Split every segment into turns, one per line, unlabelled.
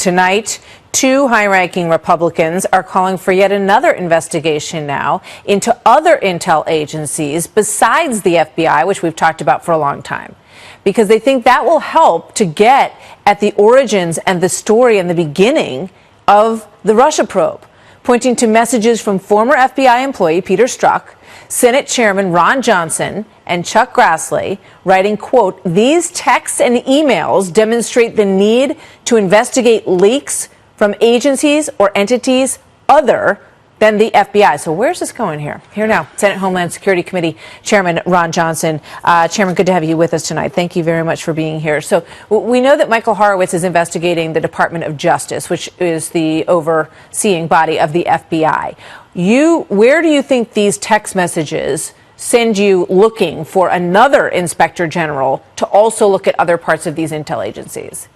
Tonight, two high-ranking Republicans are calling for yet another investigation now into other intel agencies besides the FBI, which we've talked about for a long time, because they think that will help to get at the origins and the story and the beginning of the Russia probe, pointing to messages from former FBI employee Peter Strzok, Senate Chairman Ron Johnson, and Chuck Grassley, writing, quote, "These texts and emails demonstrate the need to investigate leaks from agencies or entities other than the FBI." So where's this going here? Here now, Senate Homeland Security Committee Chairman Ron Johnson. Chairman, good to have you with us tonight. Thank you very much for being here. So we know that Michael Horowitz is investigating the Department of Justice, which is the overseeing body of the FBI. Where do you think these text messages send you looking for another inspector general to also look at other parts of these intel agencies?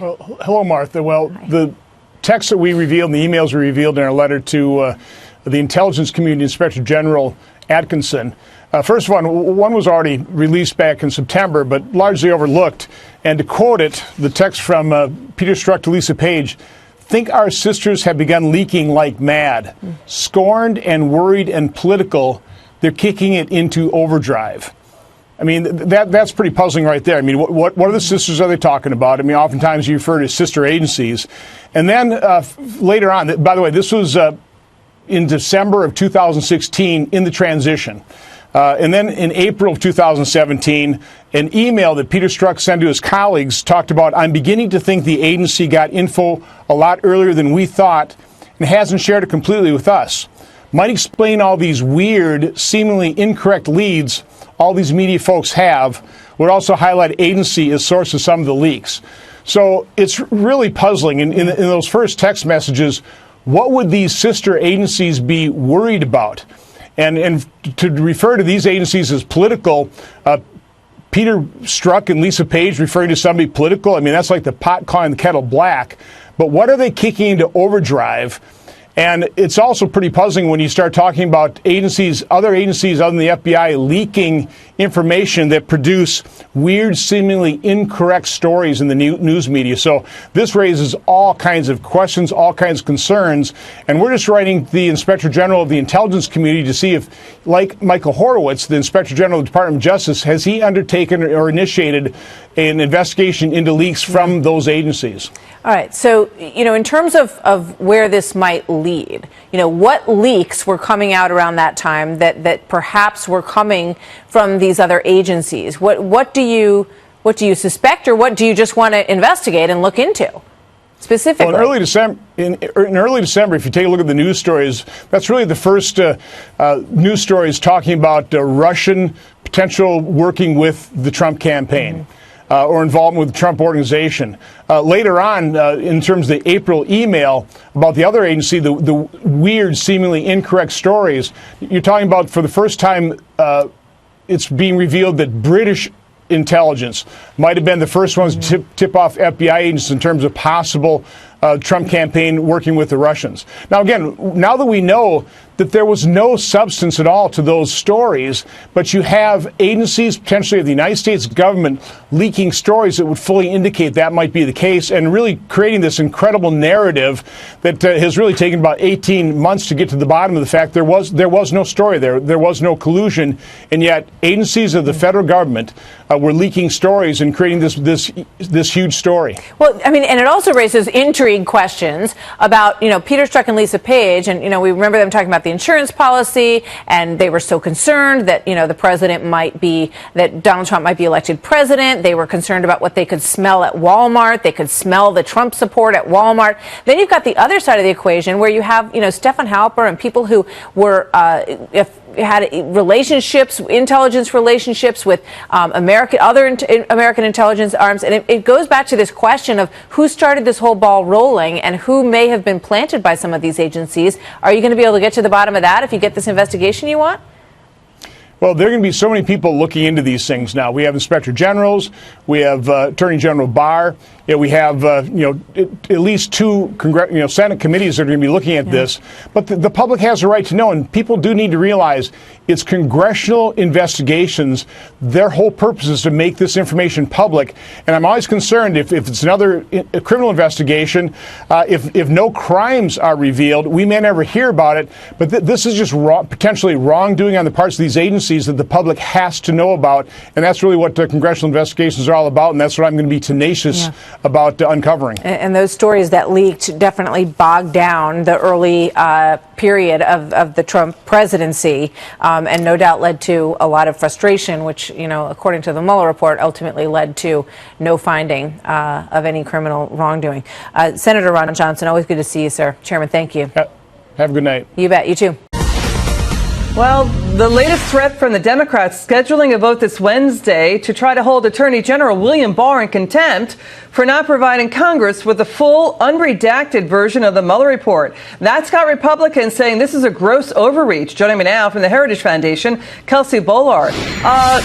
Well, hello, Martha. Well, the texts that we revealed, the emails we revealed in our letter to the Intelligence Community Inspector General Atkinson. First of all, one was already released back in September, but largely overlooked. And to quote it, the text from Peter Strzok to Lisa Page, "Think our sisters have begun leaking like mad. Scorned and worried and political, they're kicking it into overdrive." I mean, that's pretty puzzling right there. I mean, what are the sisters are they talking about? I mean, oftentimes you refer to sister agencies. And then later on, by the way, this was in December of 2016 in the transition. And then in April of 2017, an email that Peter Strzok sent to his colleagues talked about, "I'm beginning to think the agency got info a lot earlier than we thought and hasn't shared it completely with us. Might explain all these weird, seemingly incorrect leads all these media folks have. Would also highlight agency as source of some of the leaks." So it's really puzzling. In those first text messages, what would these sister agencies be worried about? And to refer to these agencies as political, Peter Strzok and Lisa Page referring to somebody political, I mean, that's like the pot calling the kettle black. But what are they kicking into overdrive? And it's also pretty puzzling when you start talking about agencies, other agencies other than the FBI, leaking information that produce weird, seemingly incorrect stories in the news media. So this raises all kinds of questions, all kinds of concerns. And we're just writing the Inspector General of the Intelligence Community to see if, like Michael Horowitz, the Inspector General of the Department of Justice, has he undertaken or initiated an investigation into leaks from those agencies?
All right. So, in terms of where this might lead, what leaks were coming out around that time that perhaps were coming from these other agencies? What do you suspect, or what do you just want to investigate and look into specifically?
Well, in early December, if you take a look at the news stories, that's really the first news stories talking about Russian potential working with the Trump campaign. Or involvement with the Trump organization. Later on, in terms of the April email about the other agency, the weird, seemingly incorrect stories, you're talking about for the first time, it's being revealed that British intelligence might have been the first ones to tip off FBI agents in terms of possible Trump campaign working with the Russians. Now, again, now that we know that there was no substance at all to those stories, but you have agencies, potentially of the United States government, leaking stories that would fully indicate that might be the case, and really creating this incredible narrative that has really taken about 18 months to get to the bottom of the fact there was no story there. There was no collusion, and yet agencies of the federal government were leaking stories and creating this huge story.
Well, I mean, and it also raises intrigue questions about, Peter Strzok and Lisa Page, and, we remember them talking about the insurance policy, and they were so concerned that, that Donald Trump might be elected president. They were concerned about what they could smell at Walmart. They could smell the Trump support at Walmart. Then you've got the other side of the equation where you have, Stefan Halper and people who were, had relationships, intelligence relationships with other American intelligence arms. And it goes back to this question of who started this whole ball rolling and who may have been planted by some of these agencies. Are you going to be able to get to the bottom of that if you get this investigation you want?
Well, there are going to be so many people looking into these things now. We have inspector generals. We have Attorney General Barr. We have at least two Senate committees that are going to be looking at this. But the public has a right to know, and people do need to realize it's congressional investigations. Their whole purpose is to make this information public. And I'm always concerned if it's another criminal investigation, if no crimes are revealed, we may never hear about it. But this is just potentially wrongdoing on the parts of these agencies that the public has to know about. And that's really what congressional investigations are all about. And that's what I'm going to be tenacious about uncovering.
And those stories that leaked definitely bogged down the early period of the Trump presidency, and no doubt led to a lot of frustration, which, according to the Mueller report, ultimately led to no finding of any criminal wrongdoing. Senator Ron Johnson, always good to see you, sir. Chairman, thank you.
Have a good night.
You bet. You too.
Well, the latest threat from the Democrats scheduling a vote this Wednesday to try to hold Attorney General William Barr in contempt for not providing Congress with the full, unredacted version of the Mueller report. That's got Republicans saying this is a gross overreach. Joining me now from the Heritage Foundation, Kelsey Bollard.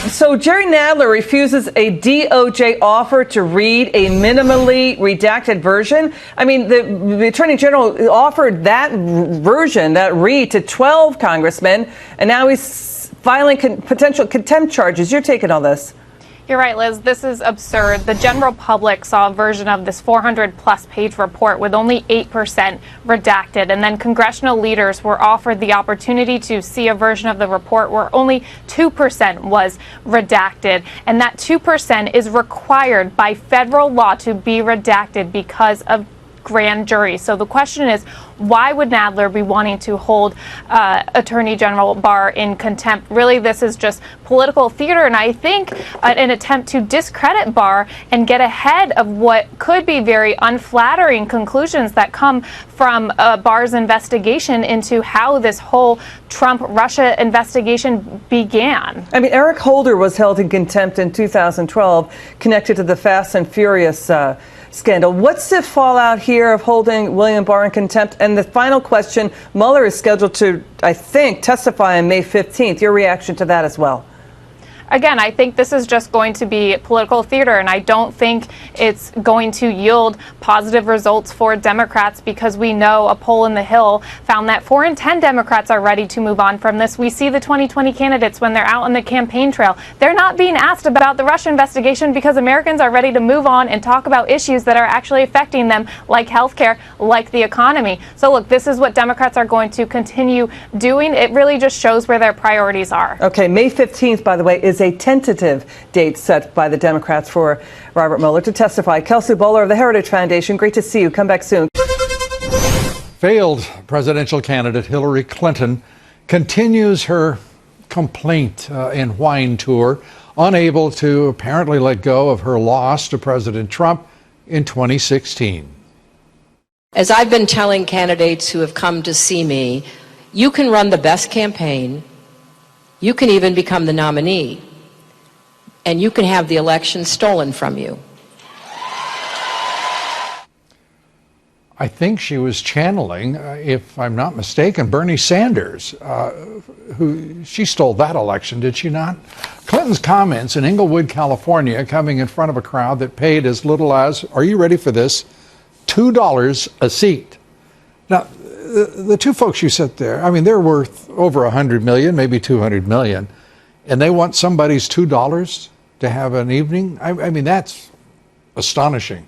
So Jerry Nadler refuses a DOJ offer to read a minimally redacted version. I mean, the Attorney General offered that version, that read, to 12 congressmen. And now he's filing potential contempt charges. Your take on all this?
You're right, Liz. This is absurd. The general public saw a version of this 400-plus page report with only 8% redacted. And then congressional leaders were offered the opportunity to see a version of the report where only 2% was redacted. And that 2% is required by federal law to be redacted because of grand jury. So the question is, why would Nadler be wanting to hold Attorney General Barr in contempt? Really, this is just political theater, and I think an attempt to discredit Barr and get ahead of what could be very unflattering conclusions that come from Barr's investigation into how this whole Trump-Russia investigation began.
I mean, Eric Holder was held in contempt in 2012, connected to the Fast and Furious scandal. What's the fallout here of holding William Barr in contempt? And the final question, Mueller is scheduled to, I think, testify on May 15th. Your reaction to that as well?
Again, I think this is just going to be political theater, and I don't think it's going to yield positive results for Democrats, because we know a poll in the Hill found that 4 in 10 Democrats are ready to move on from this. We see the 2020 candidates when they're out on the campaign trail. They're not being asked about the Russia investigation because Americans are ready to move on and talk about issues that are actually affecting them, like healthcare, like the economy. So look, this is what Democrats are going to continue doing. It really just shows where their priorities are.
Okay, May 15th, by the way, is a tentative date set by the Democrats for Robert Mueller to testify. Kelsey Bollard of the Heritage Foundation, great to see you. Come back soon.
Failed presidential candidate Hillary Clinton continues her complaint and whine tour, unable to apparently let go of her loss to President Trump in 2016.
As I've been telling candidates who have come to see me, you can run the best campaign, you can even become the nominee, and you can have the election stolen from you.
I think she was channeling, if I'm not mistaken, Bernie Sanders, who she stole that election, did she not? Clinton's comments in Inglewood, California, coming in front of a crowd that paid as little as, are you ready for this, $2 a seat. Now, the two folks you sit there, I mean, they're worth over 100 million, maybe 200 million, and they want somebody's $2 to have an evening? I mean, that's astonishing.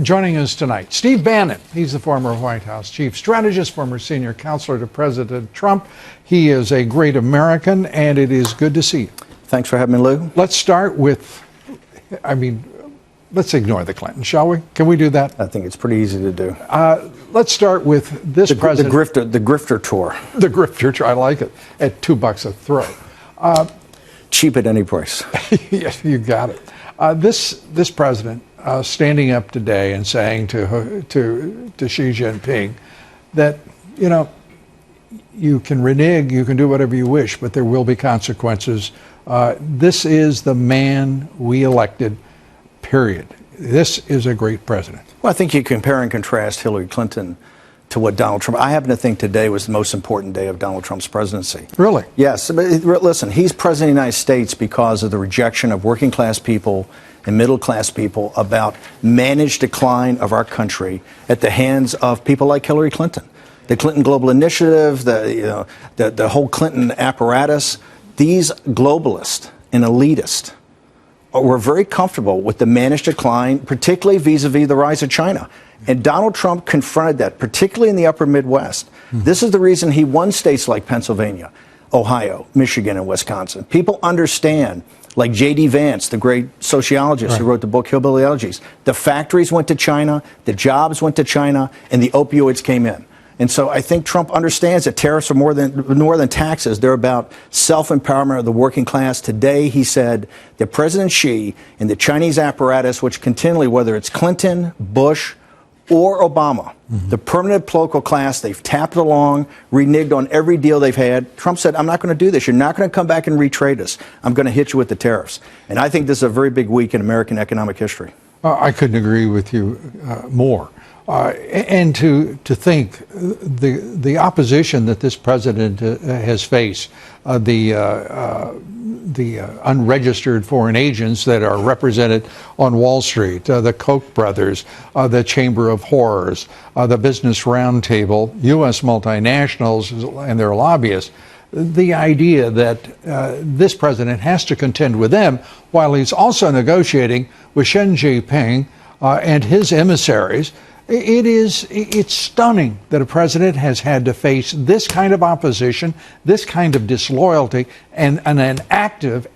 Joining us tonight, Steve Bannon. He's the former White House chief strategist, former senior counselor to President Trump. He is a great American, and it is good to see you.
Thanks for having me, Lou.
Let's start with, let's ignore the Clintons, shall we? Can we do that?
I think it's pretty easy to do.
Let's start with this president.
The grifter tour.
The grifter tour, I like it, at $2 a throw.
Cheap at any price.
Yes, you got it. This president standing up today and saying to Xi Jinping that, you can renege, you can do whatever you wish, but there will be consequences. This is the man we elected, period. This is a great president.
Well, I think you compare and contrast Hillary Clinton to what Donald Trump, I happen to think today was the most important day of Donald Trump's presidency.
Really?
Yes. But listen, he's president of the United States because of the rejection of working class people and middle-class people about managed decline of our country at the hands of people like Hillary Clinton. The Clinton Global Initiative, the whole Clinton apparatus, these globalists and elitists were very comfortable with the managed decline, particularly vis-a-vis the rise of China. And Donald Trump confronted that, particularly in the upper Midwest. This is the reason he won states like Pennsylvania, Ohio, Michigan, and Wisconsin. People understand, like J.D. Vance, the great sociologist who wrote the book Hillbilly Elegies, the factories went to China, the jobs went to China, and the opioids came in. And so I think Trump understands that tariffs are more than taxes. They're about self-empowerment of the working class. Today, he said that President Xi and the Chinese apparatus, which continually, whether it's Clinton, Bush, or Obama, the permanent political class, they've tapped along, reneged on every deal they've had. Trump said, I'm not going to do this. You're not going to come back and retrade us. I'm going to hit you with the tariffs. And I think this is a very big week in American economic history.
I couldn't agree with you more. And to think the opposition that this president has faced, the unregistered foreign agents that are represented on Wall Street, the Koch brothers, the Chamber of Horrors, the Business Roundtable, U.S. multinationals and their lobbyists, the idea that this president has to contend with them while he's also negotiating with Xi Jinping and his emissaries. It's stunning that a president has had to face this kind of opposition, this kind of disloyalty, and an active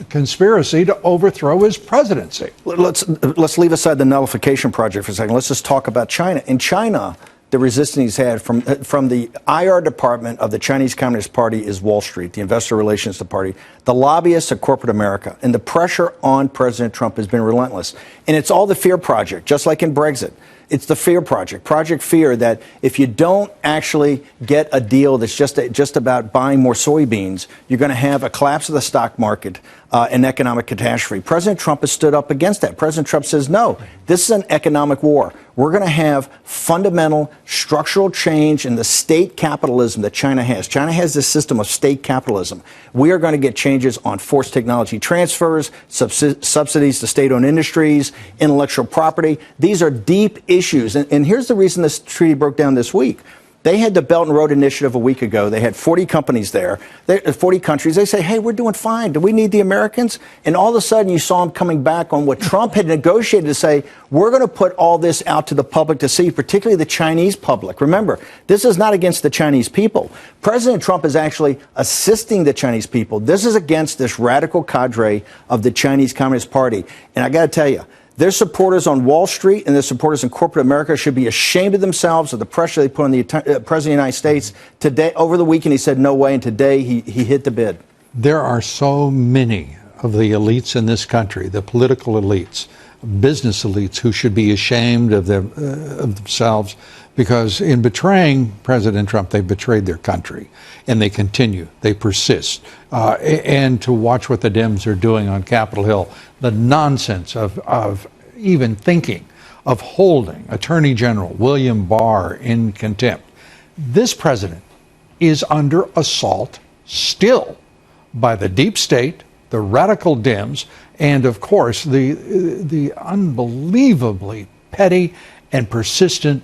conspiracy to overthrow his presidency.
Let's leave aside the nullification project for a second. Let's just talk about China. In China, the resistance he's had from the IR department of the Chinese Communist Party is Wall Street, the investor relations department, the lobbyists of corporate America, and the pressure on President Trump has been relentless. And it's all the fear project, just like in Brexit. It's the fear project, Project Fear, that if you don't actually get a deal that's just about buying more soybeans, you're going to have a collapse of the stock market, an economic catastrophe. President Trump has stood up against that. President Trump says, no, this is an economic war. We're going to have fundamental structural change in the state capitalism that China has. China has this system of state capitalism. We are going to get changes on forced technology transfers, subsidies to state-owned industries, intellectual property. These are deep issues. And here's the reason this treaty broke down this week. They had the Belt and Road Initiative a week ago. They had 40 companies there, 40 countries. They say, hey, we're doing fine. Do we need the Americans? And all of a sudden, you saw them coming back on what Trump had negotiated to say, we're going to put all this out to the public to see, particularly the Chinese public. Remember, this is not against the Chinese people. President Trump is actually assisting the Chinese people. This is against this radical cadre of the Chinese Communist Party. And I got to tell you, their supporters on Wall Street and their supporters in corporate America should be ashamed of themselves of the pressure they put on the President of the United States. Today, over the weekend, he said no way, and today he hit the bid.
There are so many of the elites in this country, the political elites, business elites, who should be ashamed of themselves, because in betraying President Trump, they betrayed their country, and they continue, they persist. And to watch what the Dems are doing on Capitol Hill, the nonsense of even thinking of holding Attorney General William Barr in contempt. This president is under assault still by the deep state, the radical Dems, and of course the unbelievably petty and persistent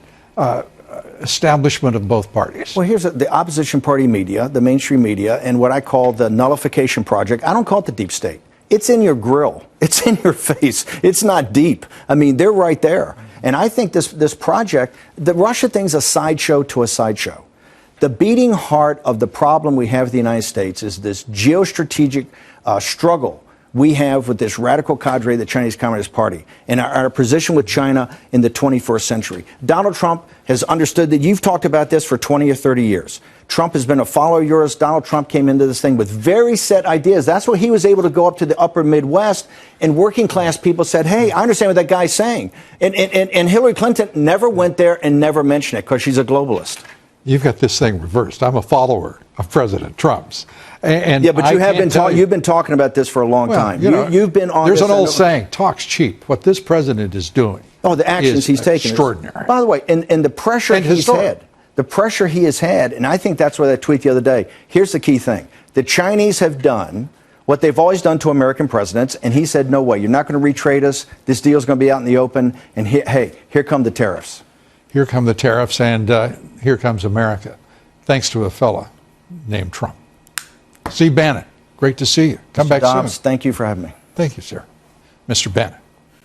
establishment of both parties.
Well, here's the opposition party media, the mainstream media, and what I call the nullification project. I don't call it the deep state. It's in your grill. It's in your face. It's not deep. I mean, they're right there. And I think this project, the Russia thing's a sideshow to a sideshow. The beating heart of the problem we have in the United States is this geostrategic struggle we have with this radical cadre, the Chinese Communist Party, and our position with China in the 21st century. Donald Trump has understood that. You've talked about this for 20 or 30 years. Trump has been a follower of yours. Donald Trump came into this thing with very set ideas. That's why he was able to go up to the upper Midwest, and working class people said, hey, I understand what that guy's saying. And Hillary Clinton never went there and never mentioned it because she's a globalist.
You've got this thing reversed. I'm a follower of President Trump's. And
yeah, but you've been talking about this for a long time. You've been on.
There's an old saying: "Talk's cheap." What this president is doing,
the actions he's taking,
extraordinary.
By the way, and the pressure he's had, and I think that's why that tweet the other day. Here's the key thing: the Chinese have done what they've always done to American presidents, and he said, no way, you're not going to retrade us. This deal's going to be out in the open, and hey, here come the tariffs.
Here come the tariffs, and here comes America, thanks to a fella named Trump. Steve Bannon, great to see you. Come
Mr.
back
Dobbs,
soon.
thank you for having me.
Thank you, sir. Mr. Bannon.